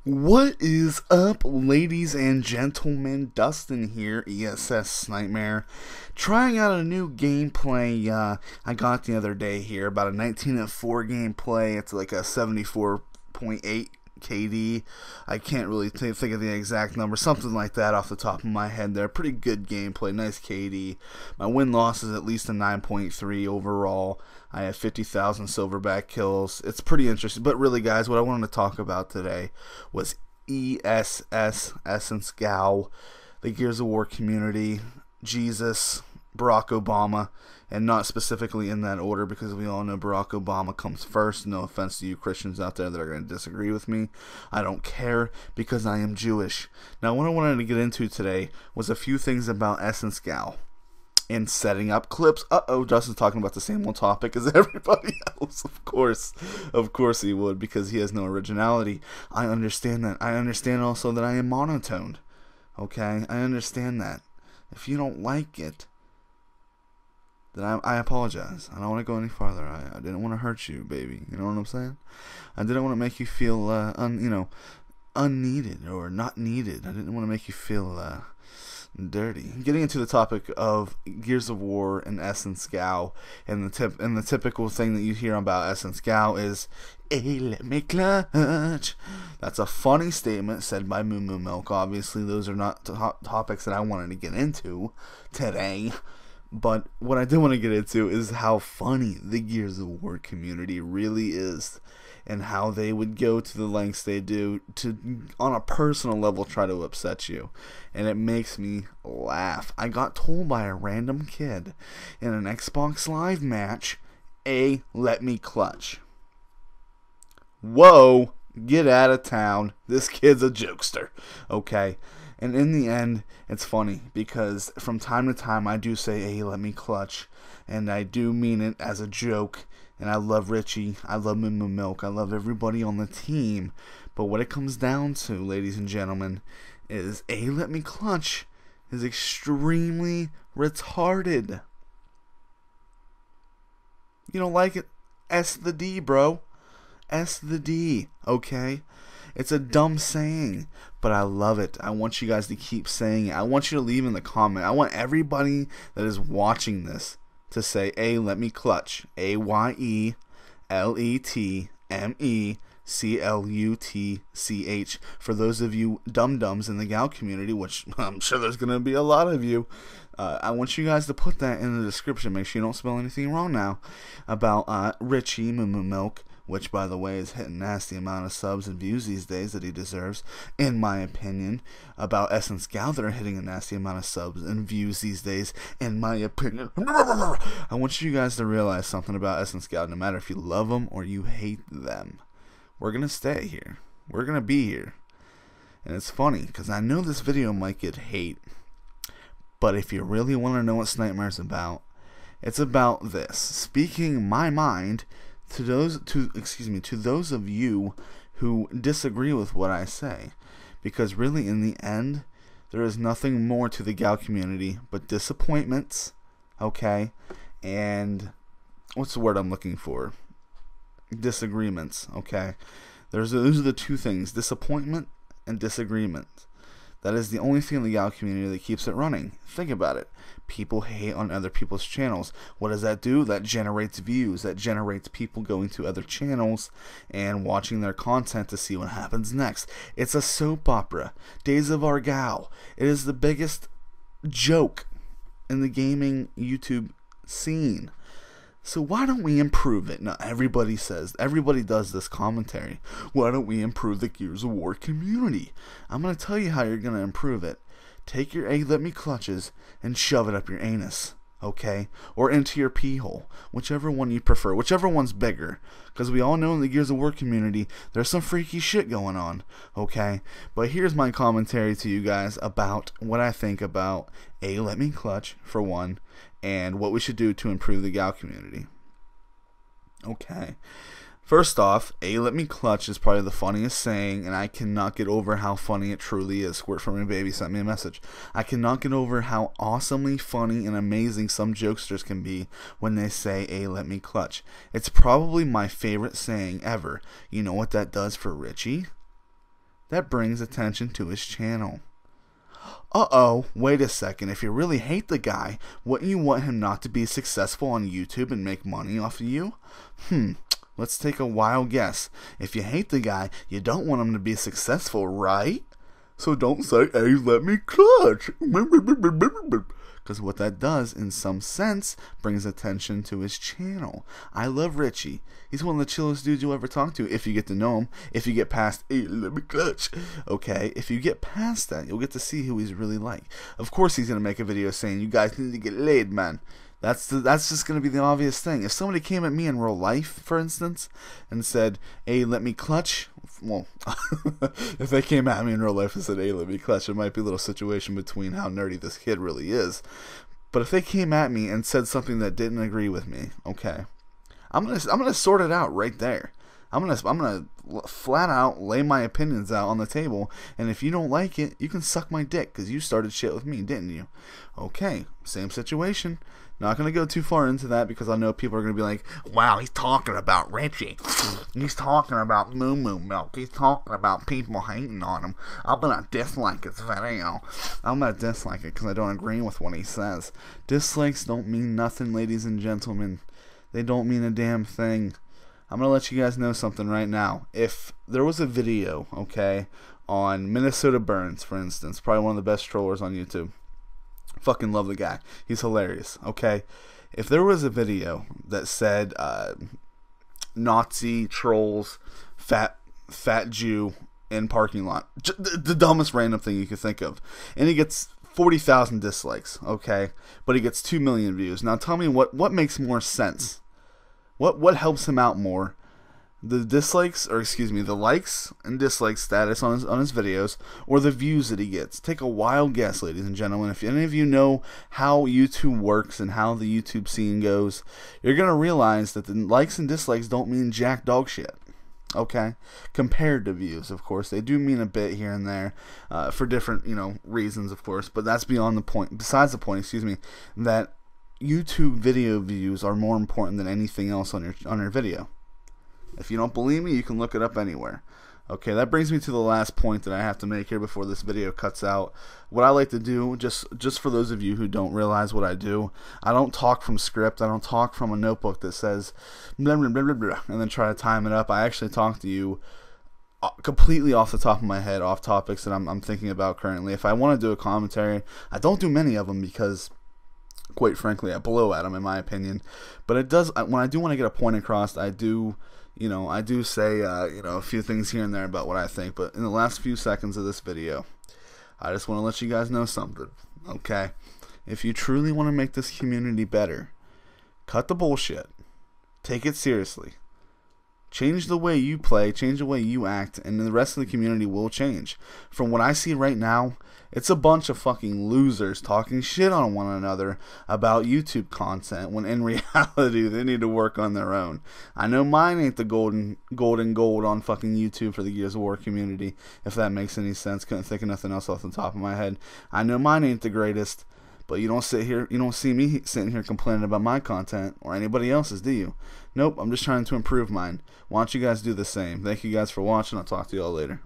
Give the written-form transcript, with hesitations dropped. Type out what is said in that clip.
What is up, ladies and gentlemen? Dustin here, ESS Snipemare, trying out a new gameplay I got the other day here, about a 19-4 gameplay. It's like a 74.8 KD. I can't really think of the exact number, something like that off the top of my head there. Pretty good gameplay, nice KD. My win-loss is at least a 9.3 overall. I have 50,000 silverback kills. It's pretty interesting. But really, guys, what I wanted to talk about today was ESS, Essence GoW, the Gears of War community, Jesus, Barack Obama, and not specifically in that order because we all know Barack Obama comes first. No offense to you Christians out there that are going to disagree with me. I don't care because I am Jewish. Now, what I wanted to get into today was a few things about Essence GoW and setting up clips. Dustin's talking about the same one topic as everybody else. Of course he would, because he has no originality. I understand that. I understand also that I am monotoned. Okay, I understand that. If you don't like it, then I apologize. I don't want to go any farther. I didn't want to hurt you, baby. You know what I'm saying? I didn't want to make you feel unneeded or not needed. I didn't want to make you feel dirty. Getting into the topic of Gears of War and Essence GoW, and the typical thing that you hear about Essence GoW is, "Hey, let me clutch." That's a funny statement said by Moo Moo Milk. Obviously, those are not topics that I wanted to get into today. But what I do want to get into is how funny the Gears of War community really is, and how they would go to the lengths they do to, on a personal level, try to upset you. And it makes me laugh. I got told by a random kid in an Xbox Live match, let me clutch. Whoa, get out of town. This kid's a jokester. Okay? And in the end, it's funny because from time to time I do say, "Hey, let me clutch," and I do mean it as a joke. And I love Richie, I love Moo Moo Milk, I love everybody on the team. But what it comes down to, ladies and gentlemen, is let me clutch is extremely retarded. You don't like it? S the D, bro. S the D, okay? It's a dumb saying, but I love it. I want you guys to keep saying it. I want you to leave in the comment. I want everybody that is watching this to say, let me clutch. AYELETMECLUTCH. For those of you dum-dums in the GoW community, which I'm sure there's going to be a lot of you, I want you guys to put that in the description. Make sure you don't spell anything wrong now about Richie Moo Moo Milk, which, by the way, is hitting a nasty amount of subs and views these days that he deserves, in my opinion. About Essence GoW, that are hitting a nasty amount of subs and views these days, in my opinion. I want you guys to realize something about Essence GoW. No matter if you love them or you hate them, we're going to stay here. We're going to be here. And it's funny, because I know this video might get hate, but if you really want to know what Snipemare's about, it's about this. Speaking my mind to those of you who disagree with what I say, because really in the end there is nothing more to the GoW community but disappointments, okay, and what's the word I'm looking for? Disagreements, okay. Those are the two things: disappointment and disagreement. That is the only thing in the GoW community that keeps it running. Think about it. People hate on other people's channels. What does that do? That generates views. That generates people going to other channels and watching their content to see what happens next. It's a soap opera. Days of Our GoW. It is the biggest joke in the gaming YouTube scene. So why don't we improve it? Now, everybody does this commentary. Why don't we improve the Gears of War community? I'm going to tell you how you're going to improve it. Take your let me clutches and shove it up your anus, okay? Or into your pee hole, whichever one you prefer, whichever one's bigger. Because we all know in the Gears of War community, there's some freaky shit going on, okay? But here's my commentary to you guys about what I think about let me clutch, for one, and what we should do to improve the GoW community. Okay. First off, let me clutch is probably the funniest saying, and I cannot get over how funny it truly is. Squirt for me, baby sent me a message. I cannot get over how awesomely funny and amazing some jokesters can be when they say, let me clutch. It's probably my favorite saying ever. You know what that does for Richie? that brings attention to his channel. Uh-oh, wait a second. If you really hate the guy, wouldn't you want him not to be successful on YouTube and make money off of you? Let's take a wild guess. If you hate the guy, you don't want him to be successful, right? So don't say, hey, let me clutch. Because what that does, in some sense, brings attention to his channel. I love Richie. He's one of the chillest dudes you'll ever talk to if you get to know him. If you get past, hey, let me clutch. Okay, if you get past that, you'll get to see who he's really like. Of course he's going to make a video saying, you guys need to get laid, man. That's just going to be the obvious thing. If somebody came at me in real life, for instance, and said, hey, let me clutch, well, if they came at me in real life and said, hey, let me clutch, it might be a little situation between how nerdy this kid really is. But if they came at me and said something that didn't agree with me, okay, I'm gonna sort it out right there. I'm gonna flat out lay my opinions out on the table, and if you don't like it, you can suck my dick, because you started shit with me, didn't you? Okay, same situation. Not going to go too far into that, because I know people are going to be like, wow, he's talking about Richie. He's talking about Moo Moo Milk. He's talking about people hating on him. I'm going to dislike his video. I'm going to dislike it because I don't agree with what he says. Dislikes don't mean nothing, ladies and gentlemen. They don't mean a damn thing. I'm going to let you guys know something right now. If there was a video, okay, on Minnesota Burns, for instance, probably one of the best trollers on YouTube. Fucking love the guy. He's hilarious, okay? If there was a video that said Nazi trolls, fat Jew in parking lot, the dumbest random thing you could think of, and he gets 40,000 dislikes, okay? But he gets 2 million views. Now tell me what makes more sense? What helps him out more? The dislikes, or excuse me, the likes and dislikes status on his videos, or the views that he gets? Take a wild guess, ladies and gentlemen. If any of you know how YouTube works and how the YouTube scene goes, you're going to realize that the likes and dislikes don't mean jack dog shit. Okay? Compared to views, of course. They do mean a bit here and there, for different, reasons, of course, but that's beyond the point. Besides the point, excuse me, that YouTube video views are more important than anything else on your video. If you don't believe me, you can look it up anywhere. Okay, that brings me to the last point that I have to make here before this video cuts out. What I like to do, just for those of you who don't realize what I do, I don't talk from script. I don't talk from a notebook that says blah, blah, blah, blah, blah, and then try to time it up. I actually talk to you completely off the top of my head, off topics that I'm thinking about currently. If I want to do a commentary, I don't do many of them because, quite frankly, I blow at them in my opinion. But it does, when I do want to get a point across, I do say, a few things here and there about what I think. But in the last few seconds of this video, I just want to let you guys know something, okay? If you truly want to make this community better, cut the bullshit. Take it seriously. Change the way you play, change the way you act, and the rest of the community will change. From what I see right now, it's a bunch of fucking losers talking shit on one another about YouTube content, when in reality they need to work on their own. I know mine ain't the golden gold on fucking YouTube for the Gears of War community, if that makes any sense. Couldn't think of nothing else off the top of my head. I know mine ain't the greatest, but you don't see me sitting here complaining about my content or anybody else's, do you? Nope, I'm just trying to improve mine. Why don't you guys do the same? Thank you guys for watching. I'll talk to you all later.